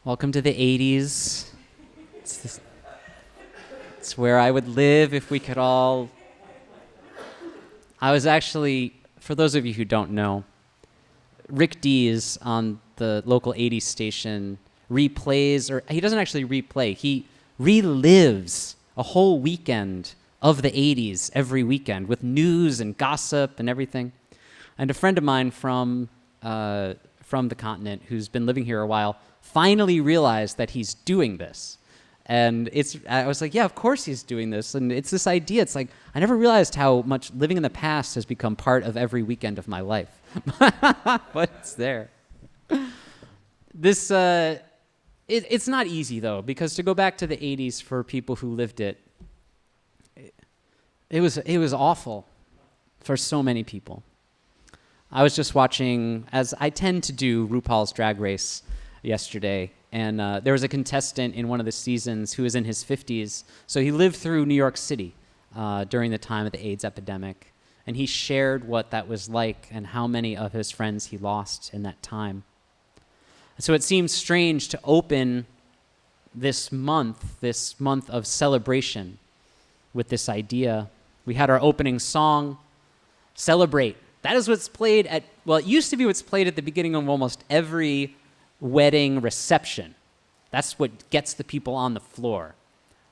Welcome to the 80s. It's where I would live if we could all... I was actually, for those of you who don't know, Rick Dees on the local 80s station replays, or he doesn't actually replay, he relives a whole weekend of the 80s every weekend with news and gossip and everything. And a friend of mine from the continent who's been living here a while finally realized that he's doing this. And I was like, yeah, of course he's doing this. And it's this idea. It's like, I never realized how much living in the past has become part of every weekend of my life. But it's there. This, it's not easy, though, because to go back to the 80s for people who lived it, it was awful for so many people. I was just watching, as I tend to do, RuPaul's Drag Race yesterday. And there was a contestant in one of the seasons who was in his 50s. So he lived through New York City during the time of the AIDS epidemic. And he shared what that was like and how many of his friends he lost in that time. So it seems strange to open this month of celebration with this idea. We had our opening song, Celebrate. That is what's played at, well, it used to be what's played at the beginning of almost every wedding reception. That's what gets the people on the floor.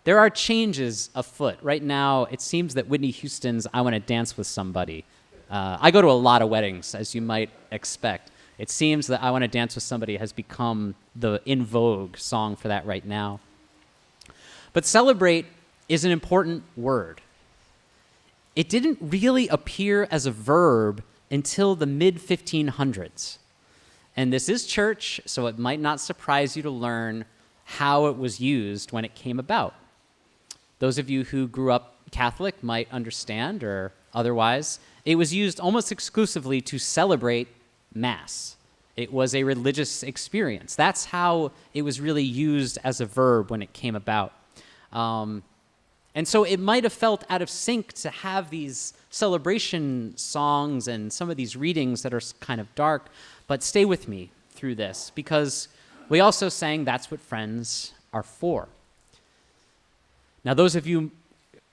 There are changes afoot. Right now, it seems that Whitney Houston's I Want to Dance with Somebody. I go to a lot of weddings, as you might expect. It seems that I Want to Dance with Somebody has become the in vogue song for that right now. But celebrate is an important word. It didn't really appear as a verb until the mid-1500s. And this is church, so it might not surprise you to learn how it was used when it came about. Those of you who grew up Catholic might understand, or otherwise, it was used almost exclusively to celebrate Mass. It was a religious experience. That's how it was really used as a verb when it came about. And so it might have felt out of sync to have these celebration songs and some of these readings that are kind of dark, but stay with me through this, because we also sang That's What Friends Are For. Now, those of you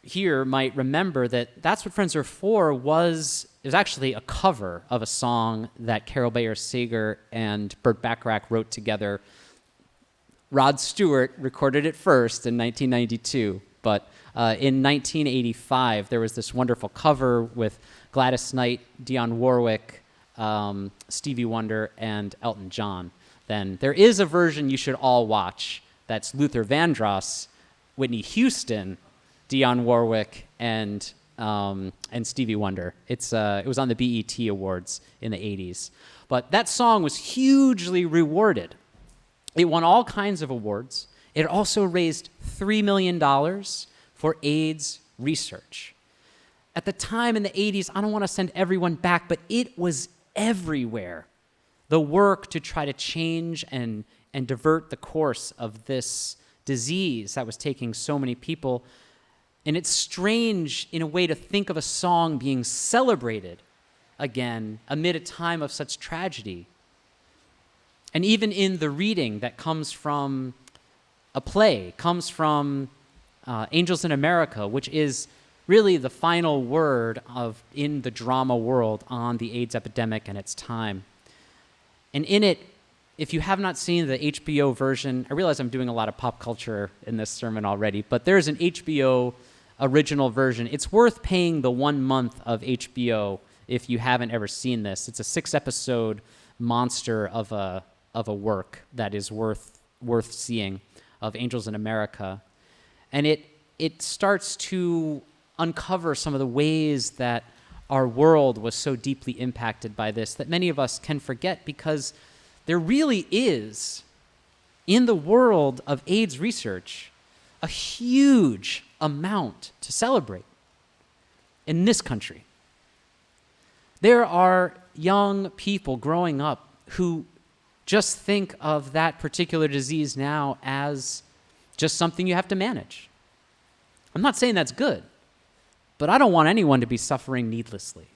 here might remember that That's What Friends Are For was actually a cover of a song that Carol Bayer Sager and Burt Bacharach wrote together. Rod Stewart recorded it first in 1992, but in 1985, there was this wonderful cover with Gladys Knight, Dionne Warwick, Stevie Wonder, and Elton John. Then there is a version you should all watch. That's Luther Vandross, Whitney Houston, Dionne Warwick, and Stevie Wonder. It was on the BET Awards in the 80s. But that song was hugely rewarded. It won all kinds of awards. It also raised $3 million for AIDS research. At the time in the 80s, I don't want to send everyone back, but it was everywhere. The work to try to change and divert the course of this disease that was taking so many people. And it's strange in a way to think of a song being celebrated again amid a time of such tragedy. And even in the reading that comes from a play, comes from Angels in America, which is really the final word in the drama world on the AIDS epidemic and its time. And in it, if you have not seen the HBO version, I realize I'm doing a lot of pop culture in this sermon already, but there's an HBO original version. It's worth paying the 1 month of HBO if you haven't ever seen this. It's a 6-episode monster of a work that is worth seeing, of Angels in America. And it starts to uncover some of the ways that our world was so deeply impacted by this that many of us can forget, because there really is, in the world of AIDS research, a huge amount to celebrate in this country. There are young people growing up who just think of that particular disease now as just something you have to manage. I'm not saying that's good, but I don't want anyone to be suffering needlessly.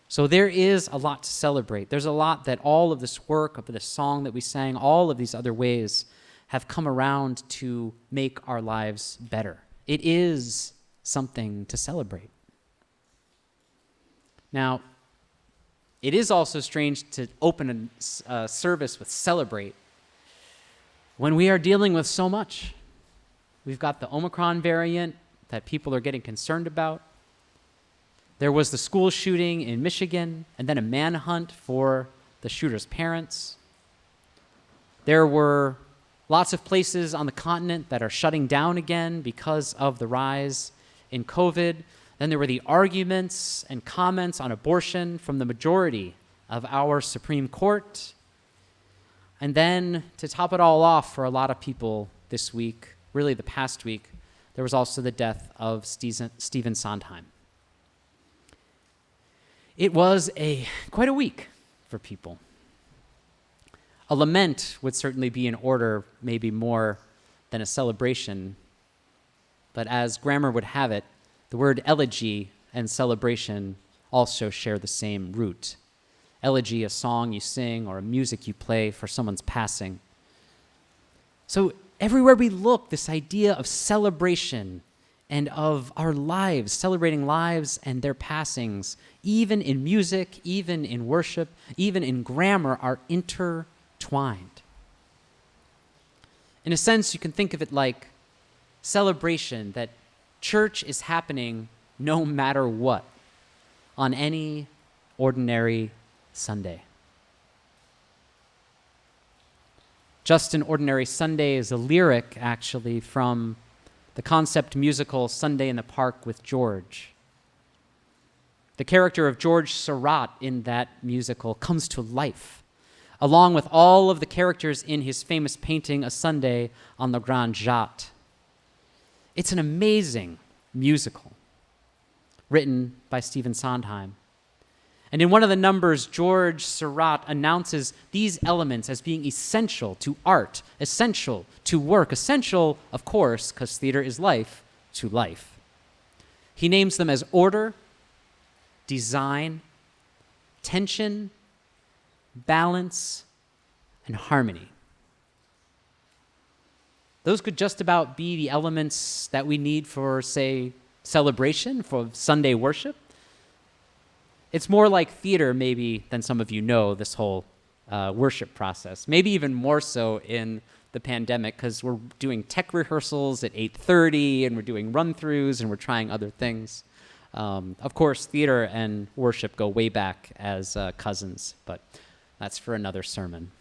So there is a lot to celebrate. There's a lot that all of this work, of this song that we sang, all of these other ways have come around to make our lives better. It is something to celebrate. Now, it is also strange to open a service with celebrate when we are dealing with so much. We've got the Omicron variant that people are getting concerned about. There was the school shooting in Michigan, and then a manhunt for the shooter's parents. There were lots of places on the continent that are shutting down again because of the rise in COVID. Then there were the arguments and comments on abortion from the majority of our Supreme Court. And then, to top it all off for a lot of people this week, really the past week, there was also the death of Stephen Sondheim. It was quite a week for people. A lament would certainly be in order, maybe more than a celebration. But as grammar would have it, the word elegy and celebration also share the same root. Elegy, a song you sing or a music you play for someone's passing. So everywhere we look, this idea of celebration and of our lives, celebrating lives and their passings, even in music, even in worship, even in grammar, are intertwined. In a sense, you can think of it like celebration, that church is happening no matter what on any ordinary Sunday. Just an Ordinary Sunday is a lyric, actually, from the concept musical Sunday in the Park with George. The character of George Seurat in that musical comes to life, along with all of the characters in his famous painting, A Sunday on the Grande Jatte. It's an amazing musical written by Stephen Sondheim. And in one of the numbers, George Seurat announces these elements as being essential to art, essential to work, essential, of course, because theater is life, to life. He names them as order, design, tension, balance, and harmony. Those could just about be the elements that we need for, say, celebration, for Sunday worship. It's more like theater, maybe, than some of you know, this whole worship process. Maybe even more so in the pandemic, because we're doing tech rehearsals at 8:30, and we're doing run-throughs, and we're trying other things. Of course, theater and worship go way back as cousins, but that's for another sermon.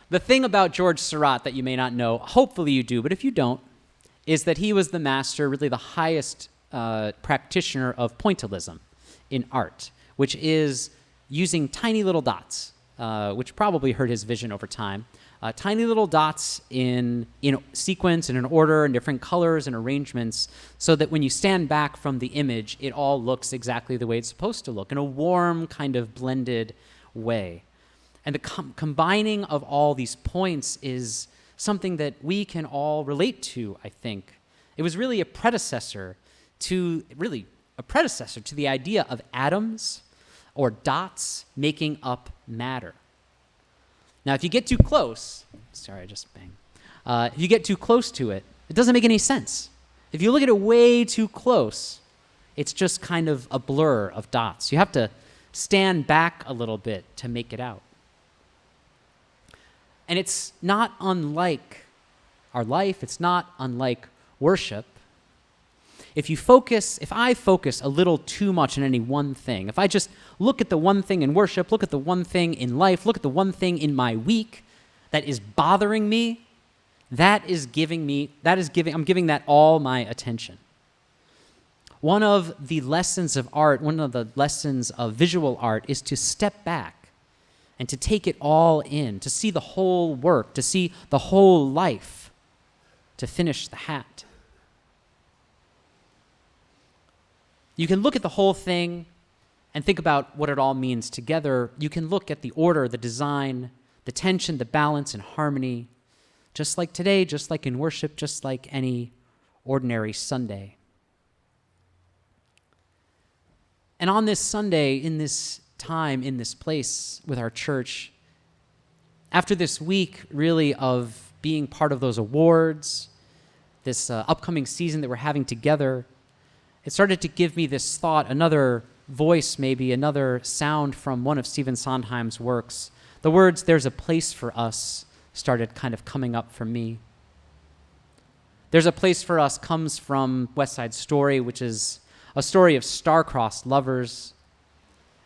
The thing about George Seurat that you may not know, hopefully you do, but if you don't, is that he was the master, really the highest practitioner of pointillism in art, which is using tiny little dots, which probably hurt his vision over time. Tiny little dots in sequence and in order and different colors and arrangements, so that when you stand back from the image, it all looks exactly the way it's supposed to look, in a warm, kind of blended way. And the combining of all these points is something that we can all relate to, I think. It was really a predecessor to the idea of atoms or dots making up matter. Now, if you get too close, if you get too close to it, it doesn't make any sense. If you look at it way too close, it's just kind of a blur of dots. You have to stand back a little bit to make it out. And it's not unlike our life. It's not unlike worship. If I focus a little too much on any one thing, if I just look at the one thing in worship, look at the one thing in life, look at the one thing in my week that is bothering me, I'm giving that all my attention. One of the lessons of art, one of the lessons of visual art is to step back and to take it all in, to see the whole work, to see the whole life, to finish the hat. You can look at the whole thing and think about what it all means together. You can look at the order, the design, the tension, the balance, and harmony, just like today, just like in worship, just like any ordinary Sunday. And on this Sunday, in this time, in this place with our church, after this week really of being part of those awards, this upcoming season that we're having together, it started to give me this thought, another voice maybe, another sound from one of Stephen Sondheim's works. The words, "There's a place for us," started kind of coming up for me. "There's a place for us" comes from West Side Story, which is a story of star-crossed lovers.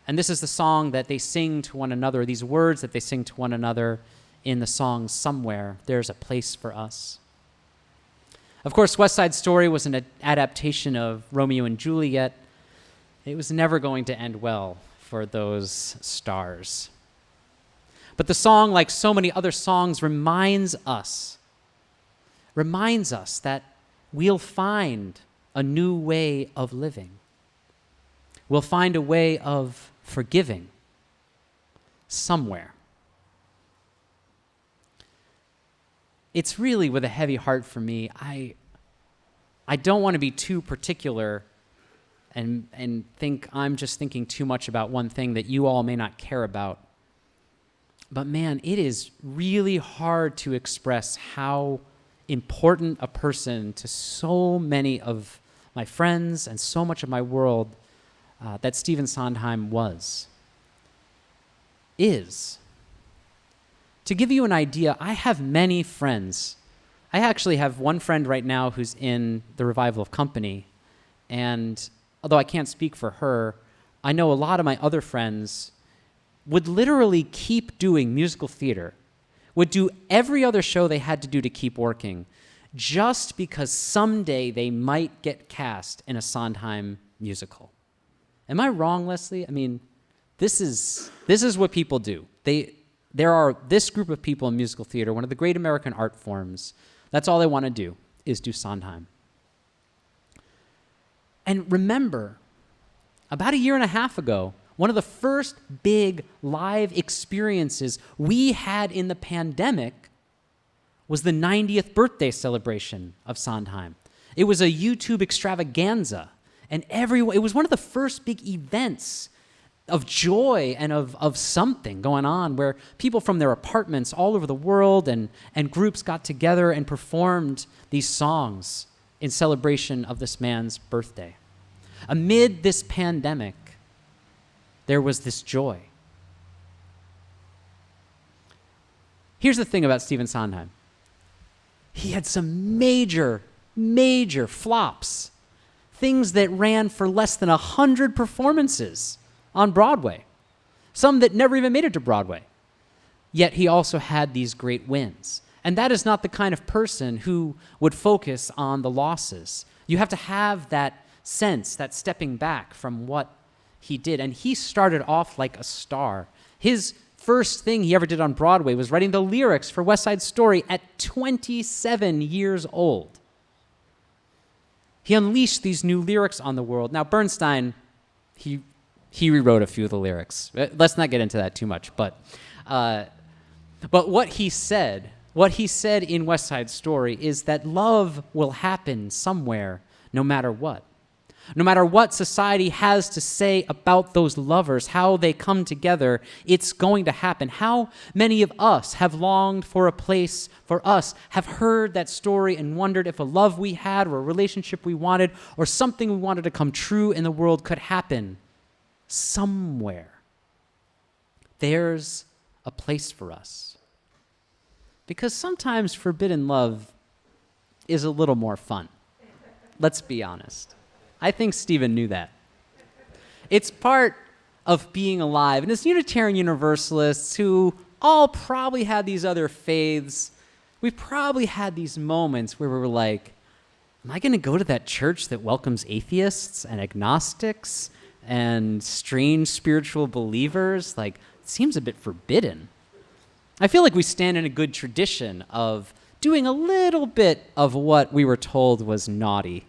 And this is the song that they sing to one another, these words that they sing to one another in the song Somewhere, "There's a place for us." Of course, West Side Story was an adaptation of Romeo and Juliet. It was never going to end well for those stars. But the song, like so many other songs, reminds us that we'll find a new way of living. We'll find a way of forgiving somewhere. It's really with a heavy heart for me. I don't want to be too particular and think I'm just thinking too much about one thing that you all may not care about. But man, it is really hard to express how important a person to so many of my friends and so much of my world that Stephen Sondheim is. To give you an idea, I have many friends. I actually have one friend right now who's in the revival of Company, and although I can't speak for her, I know a lot of my other friends would literally keep doing musical theater, would do every other show they had to do to keep working, just because someday they might get cast in a Sondheim musical. Am I wrong, Leslie? I mean, this is what people do. There are this group of people in musical theater, one of the great American art forms. That's all they want to do, is do Sondheim. And remember, about a year and a half ago, one of the first big live experiences we had in the pandemic was the 90th birthday celebration of Sondheim. It was a YouTube extravaganza, and it was one of the first big events of joy and of something going on where people from their apartments all over the world and groups got together and performed these songs in celebration of this man's birthday. Amid this pandemic, there was this joy. Here's the thing about Stephen Sondheim. He had some major, major flops, things that ran for less than 100 performances on Broadway, some that never even made it to Broadway. Yet he also had these great wins. And that is not the kind of person who would focus on the losses. You have to have that sense, that stepping back from what he did. And he started off like a star. His first thing he ever did on Broadway was writing the lyrics for West Side Story at 27 years old. He unleashed these new lyrics on the world. Now, Bernstein, he rewrote a few of the lyrics. Let's not get into that too much. But what he said in West Side Story is that love will happen somewhere, no matter what. No matter what society has to say about those lovers, how they come together, it's going to happen. How many of us have longed for a place for us, have heard that story and wondered if a love we had or a relationship we wanted or something we wanted to come true in the world could happen somewhere. There's a place for us. Because sometimes forbidden love is a little more fun. Let's be honest. I think Stephen knew that. It's part of being alive. And as Unitarian Universalists who all probably had these other faiths, we probably had these moments where we were like, am I going to go to that church that welcomes atheists and agnostics and strange spiritual believers? Like, it seems a bit forbidden. I feel like we stand in a good tradition of doing a little bit of what we were told was naughty.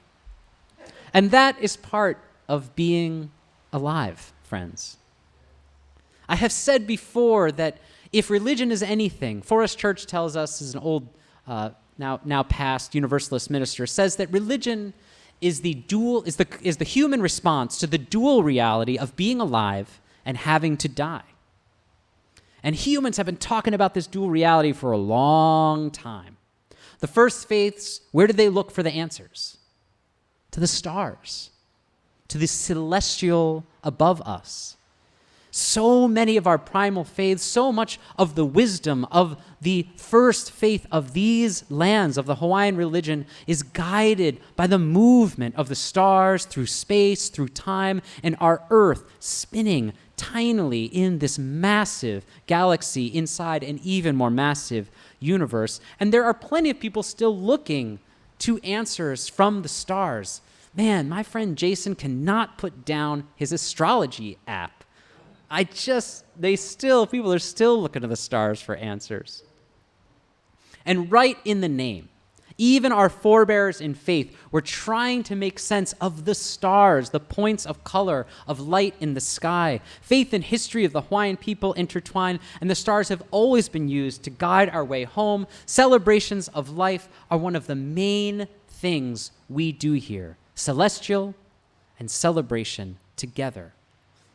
And that is part of being alive, friends. I have said before that if religion is anything, Forrest Church tells us, as an old, now past Universalist minister, says that religion is the human response to the dual reality of being alive and having to die. And humans have been talking about this dual reality for a long time. The first faiths, where did they look for the answers? To the stars, to the celestial above us. So many of our primal faiths, so much of the wisdom of the first faith of these lands, of the Hawaiian religion, is guided by the movement of the stars through space, through time, and our earth spinning tinily in this massive galaxy inside an even more massive universe. And there are plenty of people still looking to answers from the stars. Man, my friend Jason cannot put down his astrology app. People are still looking to the stars for answers. And right in the name, even our forebears in faith were trying to make sense of the stars, the points of color, of light in the sky. Faith and history of the Hawaiian people intertwine, and the stars have always been used to guide our way home. Celebrations of life are one of the main things we do here. Celestial and celebration together.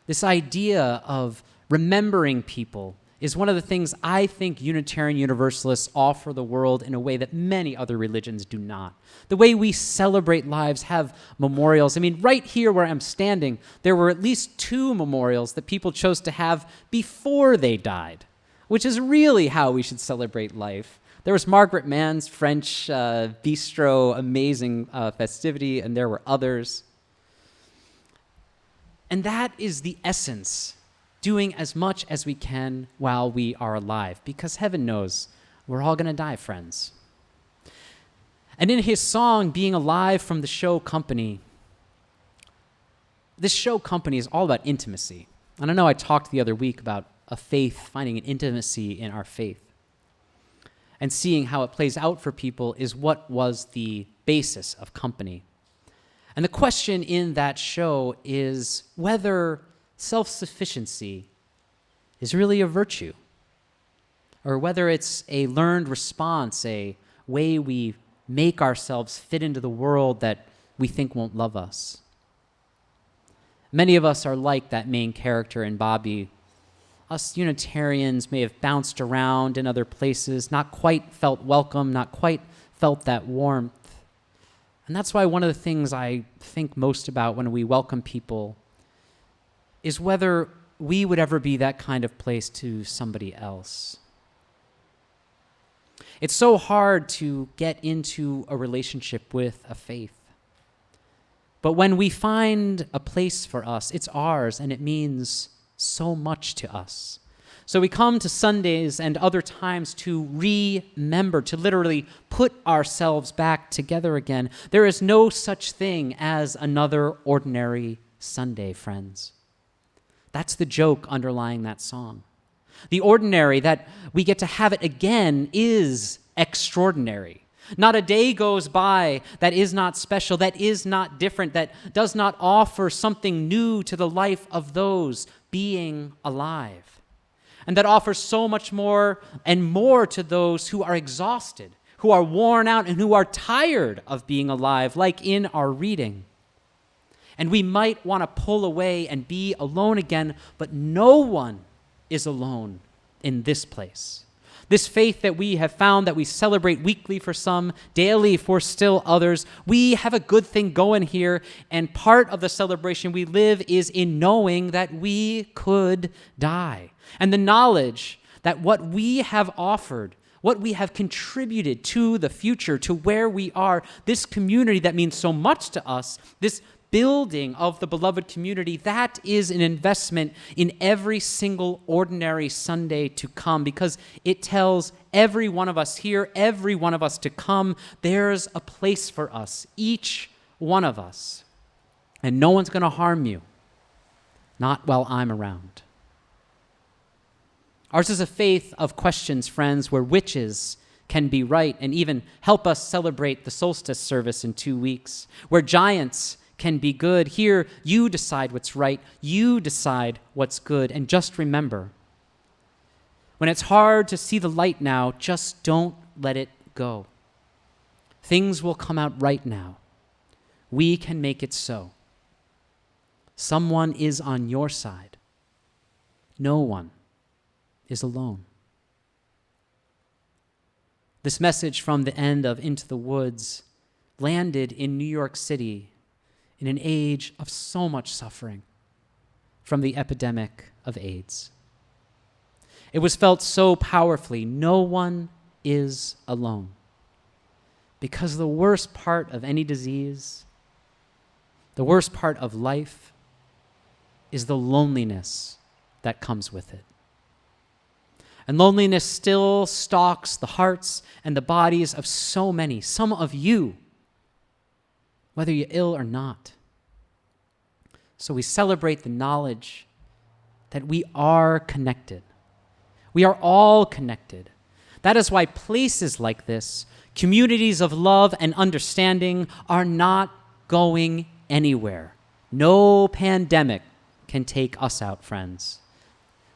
This idea of remembering people is one of the things I think Unitarian Universalists offer the world in a way that many other religions do not. The way we celebrate lives, have memorials. I mean, right here where I'm standing, there were at least 2 memorials that people chose to have before they died, which is really how we should celebrate life. There was Margaret Mann's French bistro, amazing festivity, and there were others. And that is the essence, doing as much as we can while we are alive, because heaven knows we're all going to die, friends. And in his song, Being Alive, from the show Company, this show Company is all about intimacy. And I know I talked the other week about a faith, finding an intimacy in our faith. And seeing how it plays out for people is what was the basis of Company. And the question in that show is whether self-sufficiency is really a virtue, or whether it's a learned response, a way we make ourselves fit into the world that we think won't love us. Many of us are like that main character in Bobby. Us Unitarians may have bounced around in other places, not quite felt welcome, not quite felt that warmth. And that's why one of the things I think most about when we welcome people is whether we would ever be that kind of place to somebody else. It's so hard to get into a relationship with a faith. But when we find a place for us, it's ours, and it means so much to us. So we come to Sundays and other times to remember, to literally put ourselves back together again. There is no such thing as another ordinary Sunday, friends. That's the joke underlying that song. The ordinary, that we get to have it again, is extraordinary. Not a day goes by that is not special, that is not different, that does not offer something new to the life of those being alive. And that offers so much more and more to those who are exhausted, who are worn out, and who are tired of being alive, like in our reading. And we might want to pull away and be alone again, but no one is alone in this place. This faith that we have found, that we celebrate weekly for some, daily for still others, we have a good thing going here, and part of the celebration we live is in knowing that we could die. And the knowledge that what we have offered, what we have contributed to the future, to where we are, this community that means so much to us, this building of the beloved community, that is an investment in every single ordinary Sunday to come, because it tells every one of us here, every one of us to come, there's a place for us, each one of us. And no one's going to harm you, not while I'm around. Ours is a faith of questions, friends, where witches can be right and even help us celebrate the solstice service in 2 weeks, where giants can be good. Here, you decide what's right. You decide what's good. And just remember, when it's hard to see the light now, just don't let it go. Things will come out right now. We can make it so. Someone is on your side. No one is alone. This message from the end of Into the Woods landed in New York City in an age of so much suffering from the epidemic of AIDS. It was felt so powerfully. No one is alone. Because the worst part of any disease, the worst part of life, is the loneliness that comes with it. And loneliness still stalks the hearts and the bodies of so many, some of you, whether you're ill or not. So we celebrate the knowledge that we are connected. We are all connected. That is why places like this, communities of love and understanding, are not going anywhere. No pandemic can take us out, friends.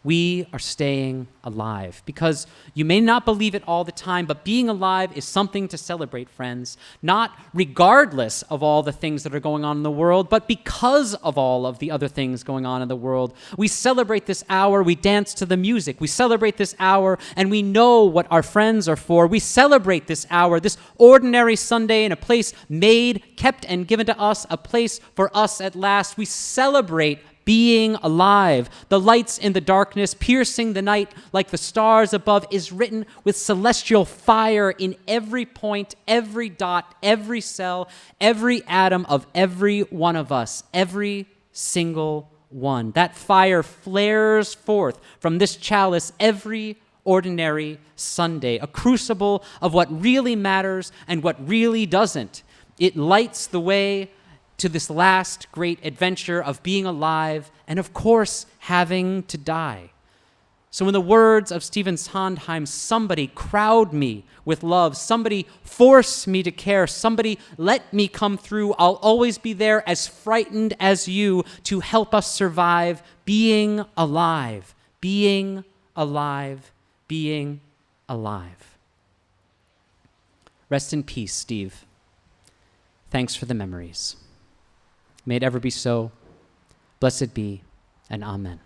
We are staying alive because you may not believe it all the time, but being alive is something to celebrate, friends, not regardless of all the things that are going on in the world, but because of all of the other things going on in the world. We celebrate this hour, we dance to the music. We celebrate this hour, and we know what our friends are for. We celebrate this hour, this ordinary Sunday in a place made, kept, and given to us, a place for us at last. We celebrate being alive. The lights in the darkness, piercing the night like the stars above, is written with celestial fire in every point, every dot, every cell, every atom of every one of us, every single one. That fire flares forth from this chalice every ordinary Sunday, a crucible of what really matters and what really doesn't. It lights the way to this last great adventure of being alive and, of course, having to die. So in the words of Stephen Sondheim, somebody crowd me with love, somebody force me to care, somebody let me come through. I'll always be there, as frightened as you, to help us survive being alive, being alive, being alive. Rest in peace, Steve. Thanks for the memories. May it ever be so. Blessed be, and amen.